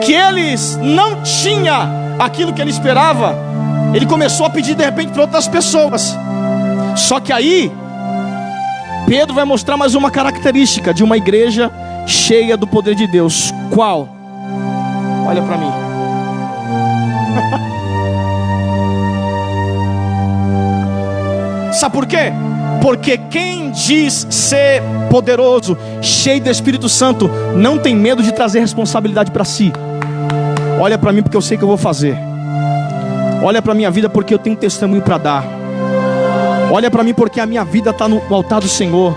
que eles não tinham aquilo que ele esperava, ele começou a pedir de repente para outras pessoas. Só que aí Pedro vai mostrar mais uma característica de uma igreja cheia do poder de Deus. Qual? Olha para mim. Sabe por quê? Porque quem diz ser poderoso, cheio do Espírito Santo, não tem medo de trazer responsabilidade para si. Olha para mim porque eu sei que eu vou fazer. Olha para a minha vida porque eu tenho testemunho para dar. Olha para mim porque a minha vida está no altar do Senhor.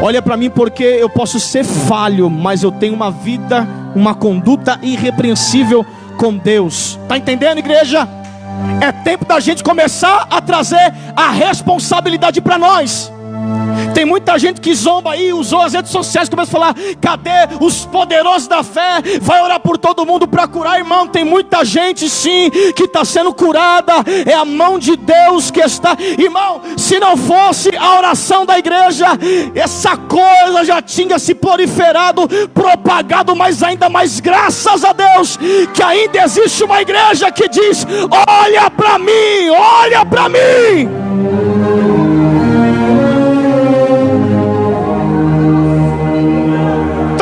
Olha para mim porque eu posso ser falho, mas eu tenho uma vida, uma conduta irrepreensível com Deus. Está entendendo, igreja? É tempo da gente começar a trazer a responsabilidade para nós. Tem muita gente que zomba aí, usou as redes sociais, começa a falar: cadê os poderosos da fé? Vai orar por todo mundo para curar. Irmão, tem muita gente sim que está sendo curada. É a mão de Deus que está. Irmão, se não fosse a oração da igreja, essa coisa já tinha se proliferado, propagado, mas ainda mais graças a Deus que ainda existe uma igreja que diz: olha para mim, olha para mim.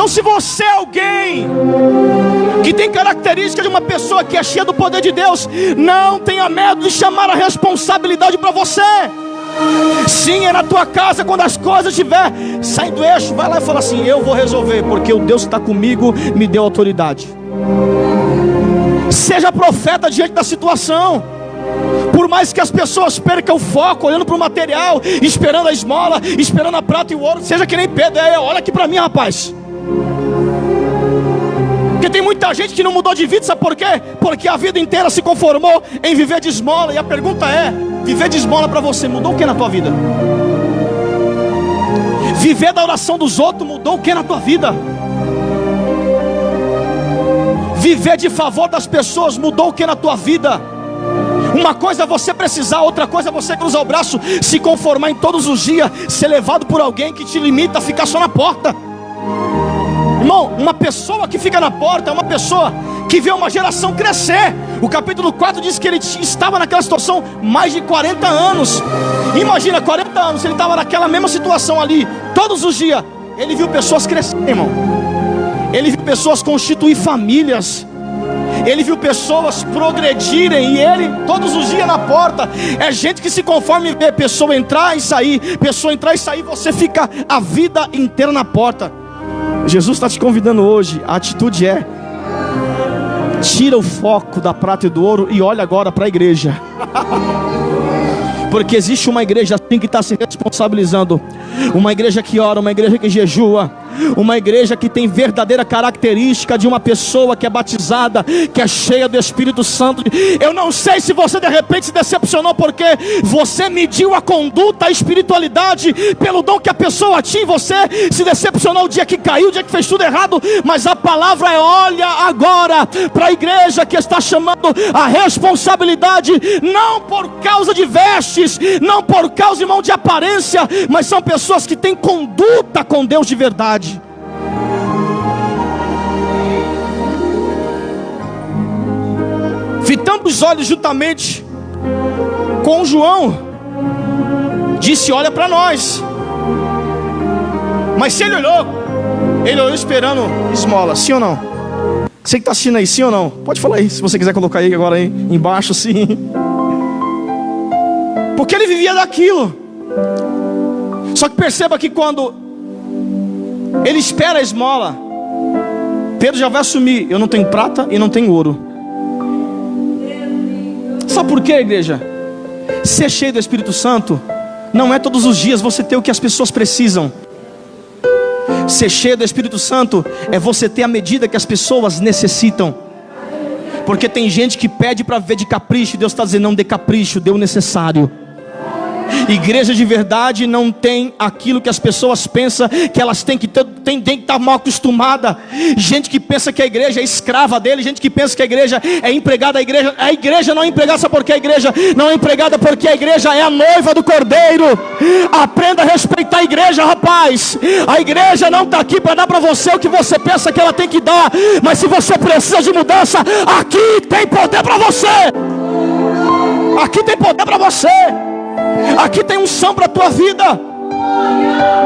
Se você é alguém que tem característica de uma pessoa que é cheia do poder de Deus, não tenha medo de chamar a responsabilidade para você. Sim, é na tua casa, quando as coisas estiver saindo do eixo, vai lá e fala assim: eu vou resolver, porque o Deus que está comigo me deu autoridade. Seja profeta diante da situação. Por mais que as pessoas percam o foco, olhando para o material, esperando a esmola, esperando a prata e o ouro, seja que nem Pedro. Olha aqui para mim, rapaz. Porque tem muita gente que não mudou de vida, sabe por quê? Porque a vida inteira se conformou em viver de esmola. E a pergunta é: viver de esmola para você mudou o que na tua vida? Viver da oração dos outros mudou o que na tua vida? Viver de favor das pessoas mudou o que na tua vida? Uma coisa é você precisar, outra coisa é você cruzar o braço, se conformar em todos os dias ser levado por alguém que te limita a ficar só na porta. Irmão, uma pessoa que fica na porta é uma pessoa que vê uma geração crescer. O capítulo 4 diz que ele estava naquela situação mais de 40 anos. Imagina, 40 anos, ele estava naquela mesma situação ali, todos os dias. Ele viu pessoas crescerem, irmão. Ele viu pessoas constituir famílias. Ele viu pessoas progredirem. E ele, todos os dias na porta. É gente que se conforma em ver pessoa entrar e sair. Pessoa entrar e sair, você fica a vida inteira na porta. Jesus está te convidando hoje. A atitude é: tira o foco da prata e do ouro e olha agora para a igreja. Porque existe uma igreja assim que está se responsabilizando. Uma igreja que ora, uma igreja que jejua, uma igreja que tem verdadeira característica de uma pessoa que é batizada, que é cheia do Espírito Santo. Eu não sei se você de repente se decepcionou porque você mediu a conduta, a espiritualidade pelo dom que a pessoa tinha. Você se decepcionou o dia que caiu, o dia que fez tudo errado. Mas a palavra é: olha agora para a igreja que está chamando a responsabilidade, não por causa de vestes, não por causa, irmão, de aparência, mas são pessoas que têm conduta com Deus de verdade. Fitando os olhos juntamente com João, disse: olha para nós. Mas se ele olhou esperando esmola, sim ou não? Você que está assistindo aí, sim ou não? Pode falar aí, se você quiser colocar aí agora aí embaixo, sim. Porque ele vivia daquilo. Só que perceba que quando ele espera a esmola, Pedro já vai assumir: eu não tenho prata e não tenho ouro. Sabe por quê, igreja? Ser cheio do Espírito Santo Não é todos os dias você ter o que as pessoas precisam. Ser cheio do Espírito Santo é você ter a medida que as pessoas necessitam. Porque tem gente que pede para viver de capricho, e Deus está dizendo: não dê capricho, dê o necessário. Igreja de verdade não tem aquilo que as pessoas pensam que elas têm que ter, tem que estar mal acostumada. Gente que pensa que a igreja é escrava dele, gente que pensa que a igreja é empregada. A igreja não é empregada, sabe por que a igreja não é empregada? Porque a igreja é a noiva do Cordeiro. Aprenda a respeitar a igreja, rapaz. A igreja não está aqui para dar para você o que você pensa que ela tem que dar. Mas se você precisa de mudança, aqui tem poder para você. Aqui tem poder para você. Aqui tem unção para a tua vida.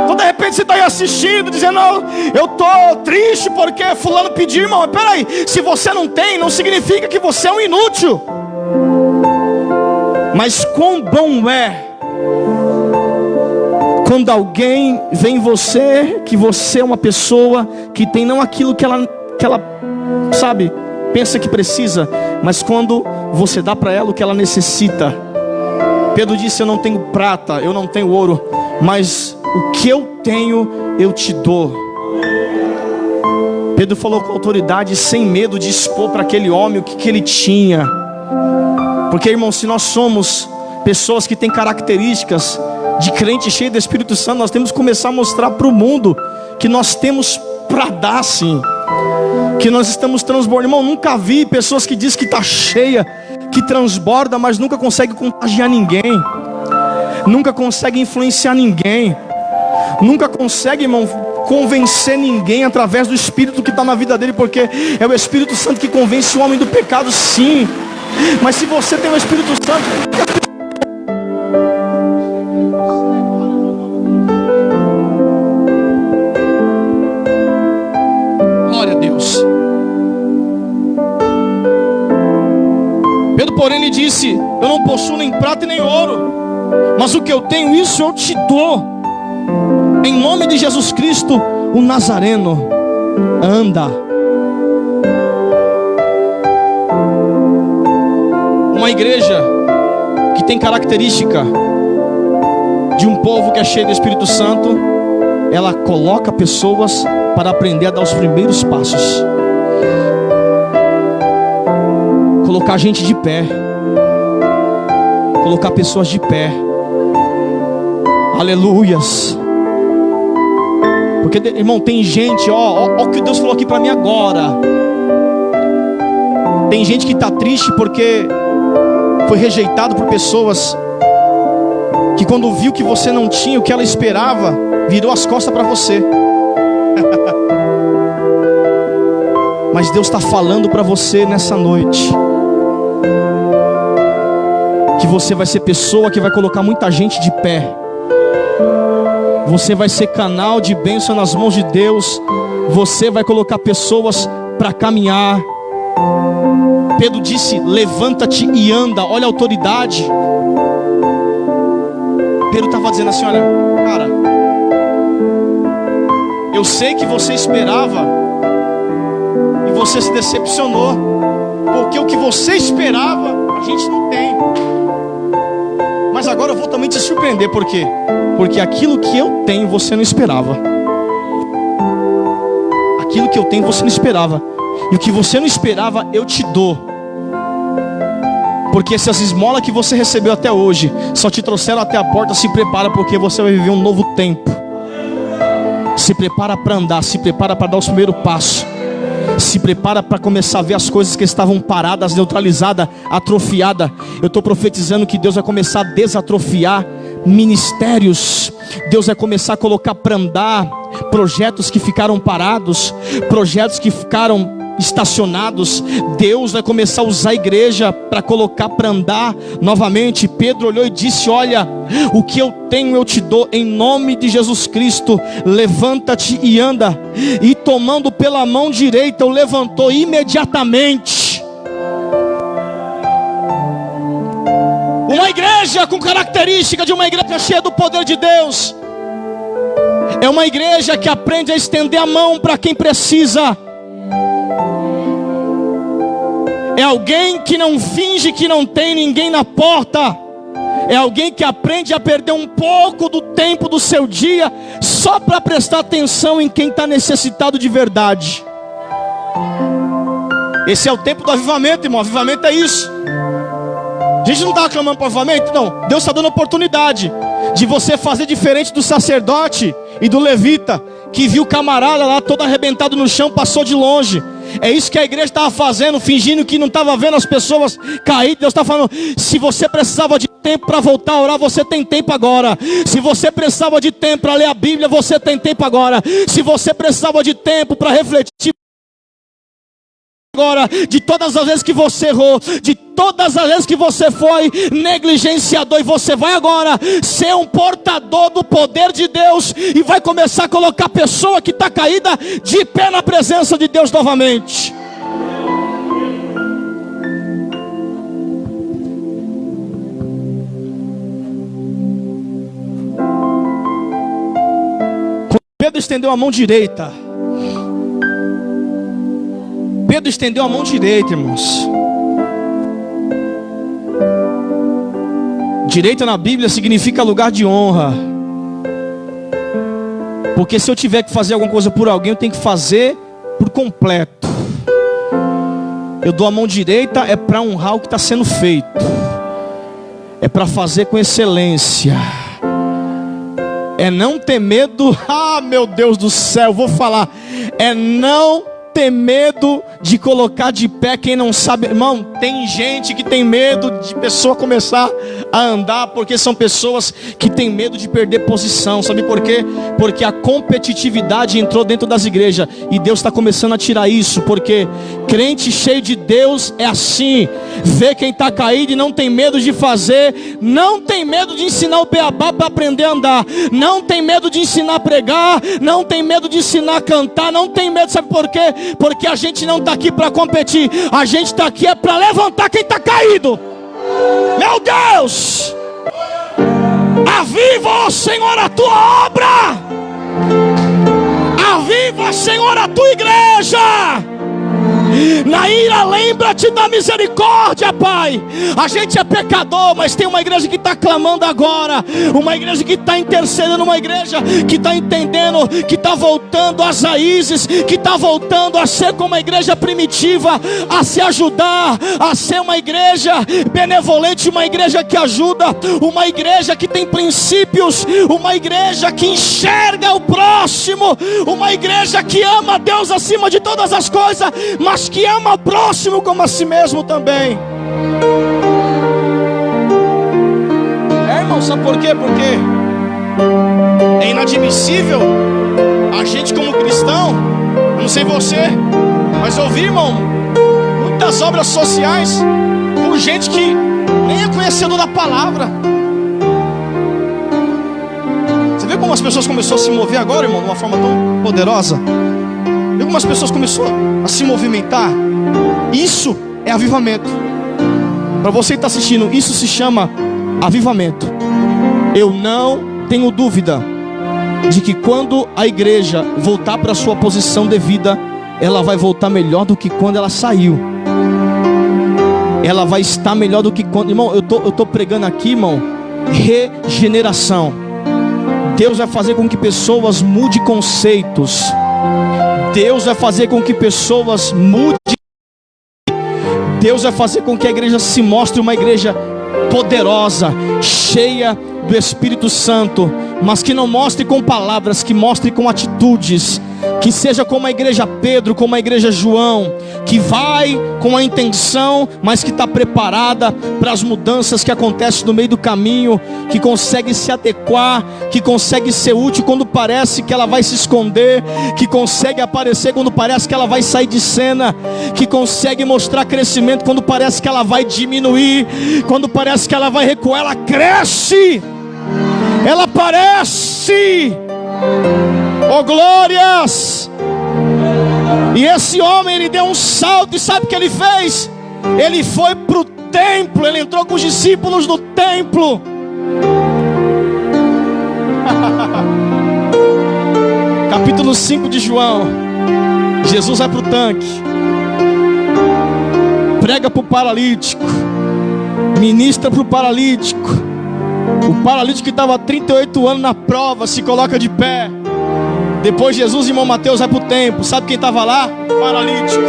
Então de repente você está aí assistindo, dizendo: não, eu estou triste porque fulano pediu. Irmão, peraí, se você não tem, não significa que você é um inútil. Mas quão bom é quando alguém vê em você que você é uma pessoa que tem não aquilo que ela sabe, pensa que precisa, mas quando você dá para ela o que ela necessita. Pedro disse: eu não tenho prata, eu não tenho ouro, mas o que eu tenho eu te dou. Pedro falou com autoridade, sem medo de expor para aquele homem o que ele tinha. Porque, irmão, se nós somos pessoas que têm características de crente cheio do Espírito Santo, nós temos que começar a mostrar para o mundo que nós temos para dar, sim, que nós estamos transbordando. Irmão, nunca vi pessoas que dizem que está cheia, que transborda, mas nunca consegue contagiar ninguém, nunca consegue influenciar ninguém, nunca consegue, irmão, convencer ninguém através do Espírito que está na vida dele, porque é o Espírito Santo que convence o homem do pecado, sim. Mas se você tem o Espírito Santo, glória a Deus. Pedro, porém, lhe disse: eu não possuo nem prata e nem ouro, mas o que eu tenho, isso eu te dou. Em nome de Jesus Cristo, o Nazareno, anda. Uma igreja que tem característica de um povo que é cheio do Espírito Santo, ela coloca pessoas para aprender a dar os primeiros passos. Colocar gente de pé, colocar pessoas de pé. Aleluias. Porque, irmão, tem gente, ó o que Deus falou aqui para mim agora. Tem gente que está triste porque foi rejeitado por pessoas que, quando viu que você não tinha o que ela esperava, virou as costas para você. Mas Deus está falando para você nessa noite que você vai ser pessoa que vai colocar muita gente de pé. Você vai ser canal de bênção nas mãos de Deus. Você vai colocar pessoas para caminhar. Pedro disse: levanta-te e anda. Olha a autoridade. Pedro estava dizendo assim: olha, cara, eu sei que você esperava e você se decepcionou, porque o que você esperava a gente não tem. Mas agora eu vou também te surpreender. Por quê? Porque aquilo que eu tenho você não esperava. Aquilo que eu tenho você não esperava. E o que você não esperava eu te dou. Porque essas esmolas que você recebeu até hoje só te trouxeram até a porta. Se prepara, porque você vai viver um novo tempo. Se prepara para andar, se prepara para dar os primeiros passos. Se prepara para começar a ver as coisas que estavam paradas, neutralizadas, atrofiadas. Eu estou profetizando que Deus vai começar a desatrofiar ministérios. Deus vai começar a colocar para andar projetos que ficaram parados, projetos que ficaram estacionados. Deus vai começar a usar a igreja para colocar para andar novamente. Pedro olhou e disse: olha, o que eu tenho eu te dou, em nome de Jesus Cristo. Levanta-te e anda. E tomando pela mão direita, o levantou imediatamente. Uma igreja com característica de uma igreja cheia do poder de Deus é uma igreja que aprende a estender a mão para quem precisa. É alguém que não finge que não tem ninguém na porta. É alguém que aprende a perder um pouco do tempo do seu dia só para prestar atenção em quem está necessitado de verdade. Esse é o tempo do avivamento, irmão. Avivamento é isso. A gente não está clamando para avivamento, não. Deus está dando oportunidade de você fazer diferente do sacerdote e do levita, que viu o camarada lá todo arrebentado no chão, passou de longe. É isso que a igreja estava fazendo, fingindo que não estava vendo as pessoas cair. Deus está falando: se você precisava de tempo para voltar a orar, você tem tempo agora. Se você precisava de tempo para ler a Bíblia, você tem tempo agora. Se você precisava de tempo para refletir agora, de todas as vezes que você errou, de todas as vezes que você foi negligenciador, e você vai agora ser um portador do poder de Deus, e vai começar a colocar a pessoa que está caída de pé na presença de Deus novamente. Quando Pedro estendeu a mão direita, irmãos. Direita na Bíblia significa lugar de honra. Porque se eu tiver que fazer alguma coisa por alguém, eu tenho que fazer por completo. Eu dou a mão direita é para honrar o que está sendo feito. É para fazer com excelência. É não ter medo. Ah, meu Deus do céu, vou falar. É não ter medo de colocar de pé quem não sabe. Irmão, tem gente que tem medo de pessoa começar a andar, porque são pessoas que têm medo de perder posição. Sabe por quê? Porque a competitividade entrou dentro das igrejas, e Deus está começando a tirar isso. Porque crente cheio de Deus é assim: vê quem está caído e não tem medo de fazer, não tem medo de ensinar o beabá para aprender a andar, não tem medo de ensinar a pregar, não tem medo de ensinar a cantar, não tem medo. Sabe por quê? Porque a gente não está aqui para competir, a gente está aqui é para levantar quem está caído. Meu Deus, aviva, ó Senhor, a tua obra, aviva, Senhor, a tua igreja. Na ira, lembra-te da misericórdia, Pai. A gente é pecador, mas tem uma igreja que está clamando agora, uma igreja que está intercedendo, uma igreja que está entendendo, que está voltando às raízes, que está voltando a ser como a igreja primitiva, a se ajudar, a ser uma igreja benevolente, uma igreja que ajuda, uma igreja que tem princípios, uma igreja que enxerga o próximo, uma igreja que ama a Deus acima de todas as coisas, mas que ama o próximo como a si mesmo também. Irmão, sabe por quê? Porque é inadmissível a gente como cristão, eu não sei você, mas eu vi, irmão, muitas obras sociais por gente que nem é conhecedor da palavra. Você vê como as pessoas começaram a se mover agora, irmão, de uma forma tão poderosa? Vê como as pessoas começaram a se movimentar? Isso é avivamento. Para você que está assistindo, isso se chama avivamento. Eu não tenho dúvida de que quando a igreja voltar para a sua posição devida, ela vai voltar melhor do que quando ela saiu. Ela vai estar melhor do que quando... Irmão, eu tô pregando aqui, irmão, regeneração. Deus vai fazer com que pessoas mudem conceitos. Deus vai fazer com que pessoas mudem. Deus vai fazer com que a igreja se mostre uma igreja poderosa, cheia do Espírito Santo, mas que não mostre com palavras, que mostre com atitudes. Que seja como a igreja Pedro, como a igreja João, que vai com a intenção, mas que está preparada para as mudanças que acontecem no meio do caminho, que consegue se adequar, que consegue ser útil quando parece que ela vai se esconder, que consegue aparecer quando parece que ela vai sair de cena, que consegue mostrar crescimento quando parece que ela vai diminuir, quando parece que ela vai recuar, ela cresce, ela aparece. Oh glórias! E esse homem, ele deu um salto, e sabe o que ele fez? Ele foi para o templo, ele entrou com os discípulos no templo. Capítulo 5 de João. Jesus vai para o tanque, prega para o paralítico, ministra para o paralítico, O paralítico que estava há 38 anos na prova se coloca de pé. Depois Jesus e irmão Mateus vai para o templo. Sabe quem estava lá? Paralítico.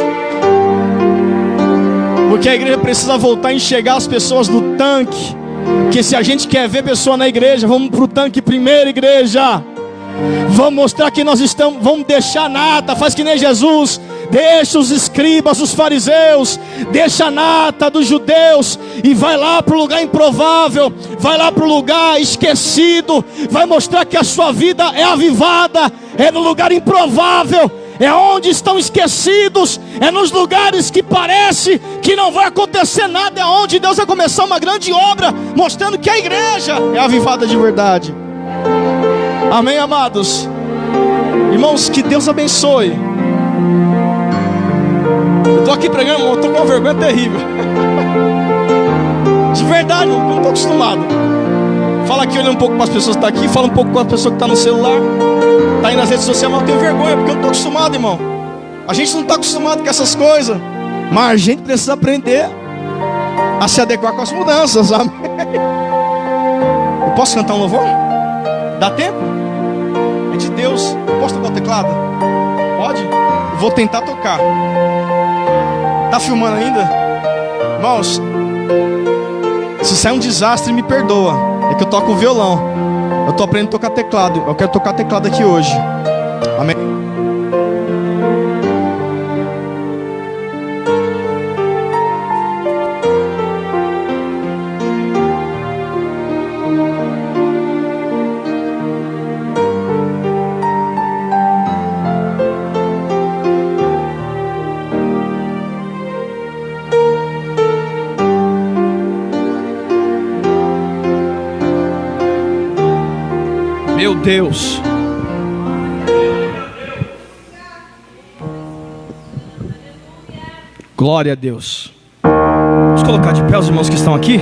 Porque a igreja precisa voltar a enxergar as pessoas no tanque. Porque se a gente quer ver pessoa na igreja, vamos para o tanque primeiro, igreja. Vamos mostrar que nós estamos. Vamos deixar nata. Faz que nem Jesus. Deixa os escribas, os fariseus, deixa a nata dos judeus e vai lá para o lugar improvável, vai lá para o lugar esquecido, vai mostrar que a sua vida é avivada, é no lugar improvável, é onde estão esquecidos, é nos lugares que parece que não vai acontecer nada, é onde Deus vai começar uma grande obra, mostrando que a igreja é avivada de verdade. Amém, amados? Irmãos, que Deus abençoe. Eu estou aqui pregando, irmão, eu estou com uma vergonha terrível. De verdade, eu não estou acostumado. Fala aqui, olha um pouco para as pessoas que estão aqui, fala um pouco com a pessoa que está no celular, está aí nas redes sociais, mas eu tenho vergonha, porque eu não estou acostumado, irmão. A gente não está acostumado com essas coisas, mas a gente precisa aprender a se adequar com as mudanças, amém? Eu posso cantar um louvor? Dá tempo? É de Deus. Eu posso tocar o teclado? Pode? Eu vou tentar tocar. Tá filmando ainda? Irmãos, se sair um desastre, me perdoa. É que eu toco o violão. Eu tô aprendendo a tocar teclado. Eu quero tocar teclado aqui hoje. Amém? Meu Deus. Glória a Deus. Vamos colocar de pé os irmãos que estão aqui.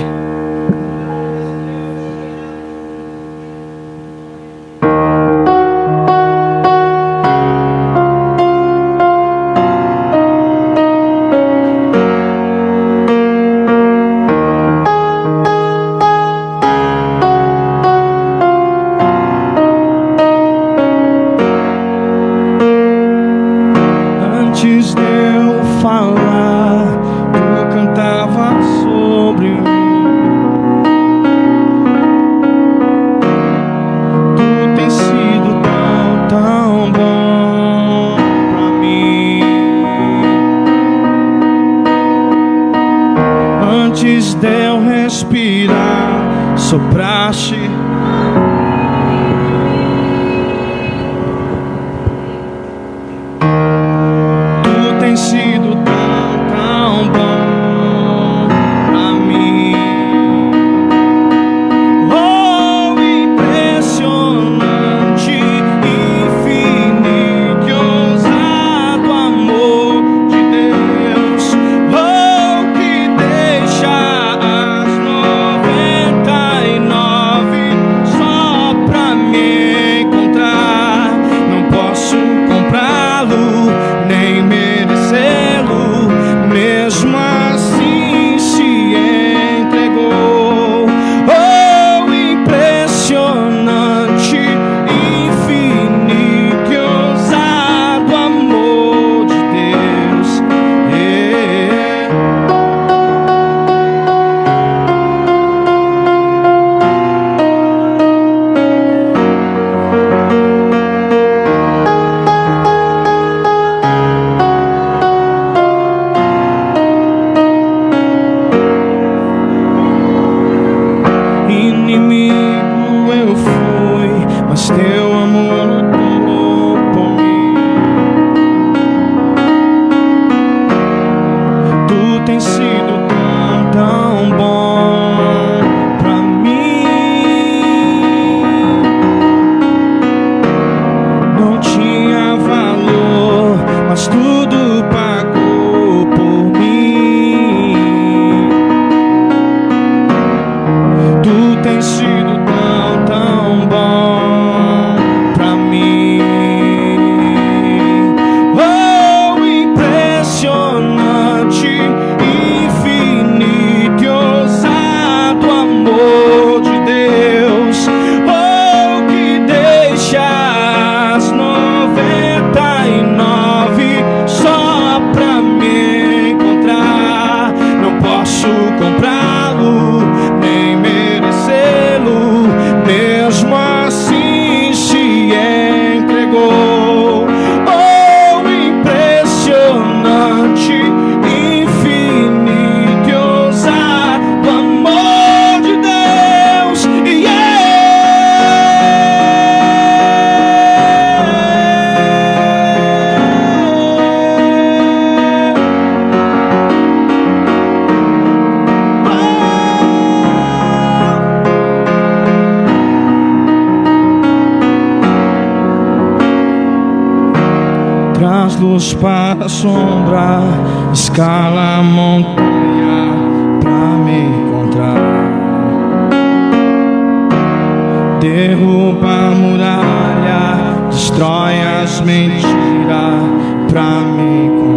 Antes de eu falar, tu cantava sobre mim. Tu tens sido tão, tão bom pra mim. Antes de eu respirar, sopraste. Tem sido tão, tão bom pra mim. Oh, impressionante, infinito e ousado amor de Deus. Oh, que deixa as 99 só pra me encontrar. Não posso comprá-lo, nem merecê-lo, mesmo assim se entregou. Oh, impressionante, infinito e ousado amor de Deus. Inimigo eu fui, mas teu amor lutou por mim. Tu tens sido tão, tão bom pra mim. Não tinha valor, mas tudo pagou por mim. Tu tens sido tão, tão bom pra mim. Oh, impressionante, infinito e ousado traz luz para a sombra, escala a montanha pra me encontrar. Derruba a muralha, destrói as mentiras pra me encontrar.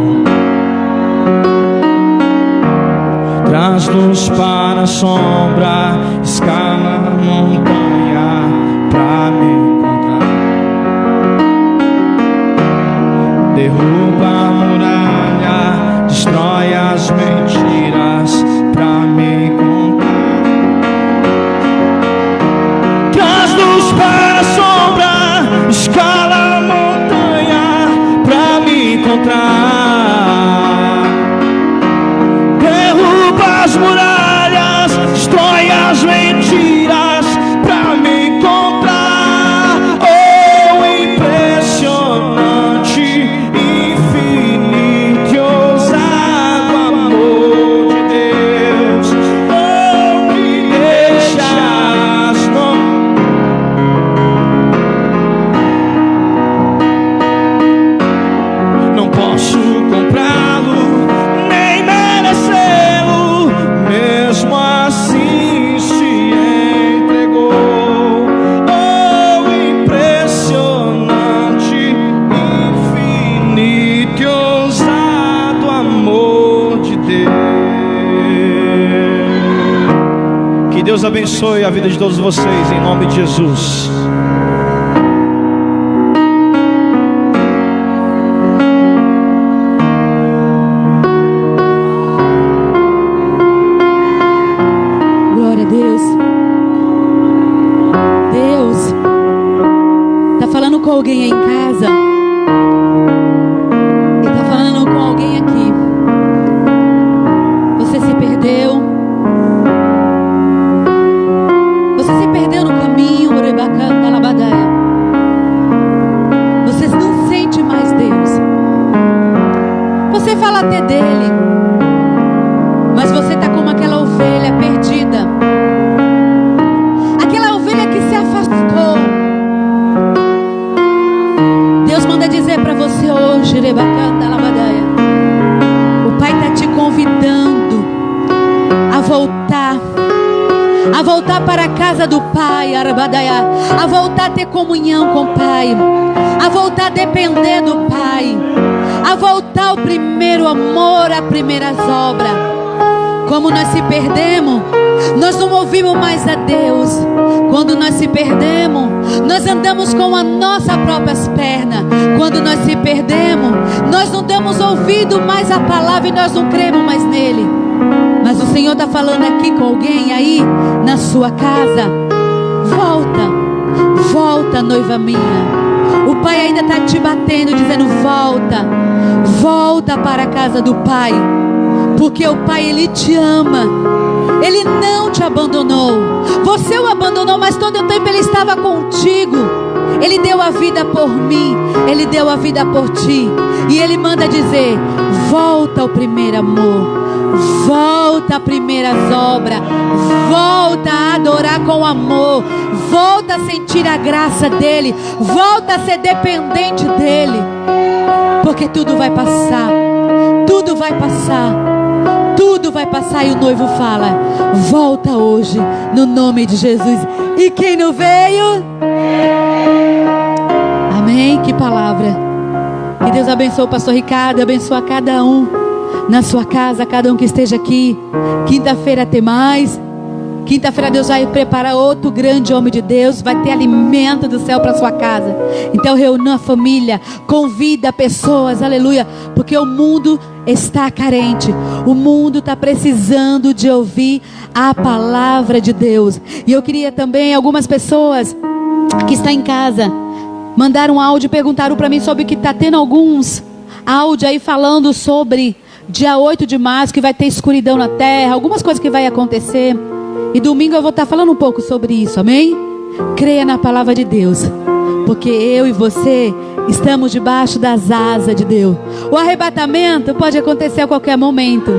Traz luz para a sombra, escala a montanha pra me encontrar. Derruba a muralha, destrói as mentiras pra me encontrar. Traz luz para a sombra, escala a montanha pra me encontrar. Derruba as muralhas, destrói as mentiras pra me encontrar. Oh, impressionante, infinito e ousado amor de Deus. Oh, me deixas não posso comprá-lo, nem merecê-lo, mesmo assim se entregou. Oh, impressionante, infinito e ousado amor de Deus. Que Deus abençoe a vida de todos vocês, em nome de Jesus. Glória a Deus. Deus está falando com alguém aí em casa. Ele está falando com alguém aqui. Você se perdeu. Você se perdeu no caminho. Você não sente mais Deus. Você fala até dele, mas você está como aquela ovelha perdida, aquela ovelha que se afastou. Deus manda dizer para você hoje, o Pai está te convidando a voltar para a casa do Pai, a voltar a ter comunhão com o Pai, a voltar a depender do Pai, a voltar ao primeiro amor, às primeiras obras. Como nós se perdemos, nós não ouvimos mais a Deus. Quando nós se perdemos, nós andamos com as nossas próprias pernas. Quando nós se perdemos, nós não damos ouvido mais à palavra e nós não cremos mais nele. Mas o Senhor está falando aqui com alguém aí na sua casa. Volta, noiva minha. O Pai ainda está te batendo, dizendo: volta para a casa do Pai. Porque o Pai, Ele te ama. Ele não te abandonou. Você o abandonou, mas todo o tempo Ele estava contigo. Ele deu a vida por mim, Ele deu a vida por ti. E Ele manda dizer: volta ao primeiro amor, volta às primeiras obras, volta a adorar com amor, volta a sentir a graça dEle, volta a ser dependente dEle. Porque tudo vai passar, tudo vai passar, tudo vai passar. E o noivo fala: volta hoje, no nome de Jesus. E quem não veio? Amém? Que palavra. Que Deus abençoe o pastor Ricardo, abençoe a cada um na sua casa, cada um que esteja aqui. Quinta-feira tem mais. Quinta-feira Deus vai preparar outro grande homem de Deus. Vai ter alimento do céu para sua casa. Então reúna a família, convida pessoas, aleluia. Porque o mundo está carente. O mundo está precisando de ouvir a palavra de Deus. E eu queria também, algumas pessoas que estão em casa mandaram um áudio e perguntaram para mim sobre que está tendo alguns áudios aí falando sobre dia 8 de março, que vai ter escuridão na terra, algumas coisas que vai acontecer. E domingo eu vou estar falando um pouco sobre isso, amém? Creia na palavra de Deus, porque eu e você estamos debaixo das asas de Deus. O arrebatamento pode acontecer a qualquer momento,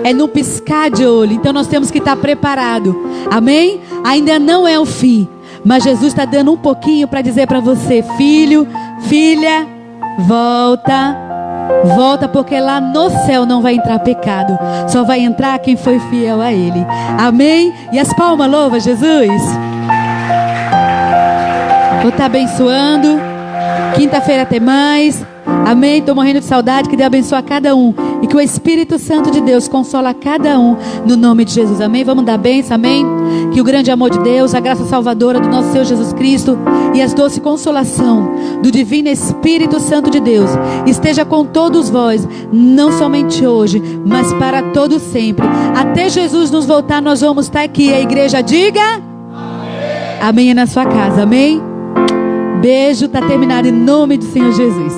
é no piscar de olho. Então nós temos que estar preparados, amém? Ainda não é o fim, mas Jesus está dando um pouquinho para dizer para você: filho, filha, volta Volta, porque lá no céu não vai entrar pecado. Só vai entrar quem foi fiel a Ele. Amém? E as palmas, louva Jesus. Vou estar abençoando. Quinta-feira tem mais. Amém? Estou morrendo de saudade. Que Deus abençoe a cada um. E que o Espírito Santo de Deus consola cada um. No nome de Jesus. Amém? Vamos dar bênção. Amém? Que o grande amor de Deus, a graça salvadora do nosso Senhor Jesus Cristo e as doce consolação do divino Espírito Santo de Deus esteja com todos vós, não somente hoje, mas para todo sempre. Até Jesus nos voltar, nós vamos estar aqui. A igreja diga amém, na sua casa. Amém? Beijo, está terminado em nome do Senhor Jesus.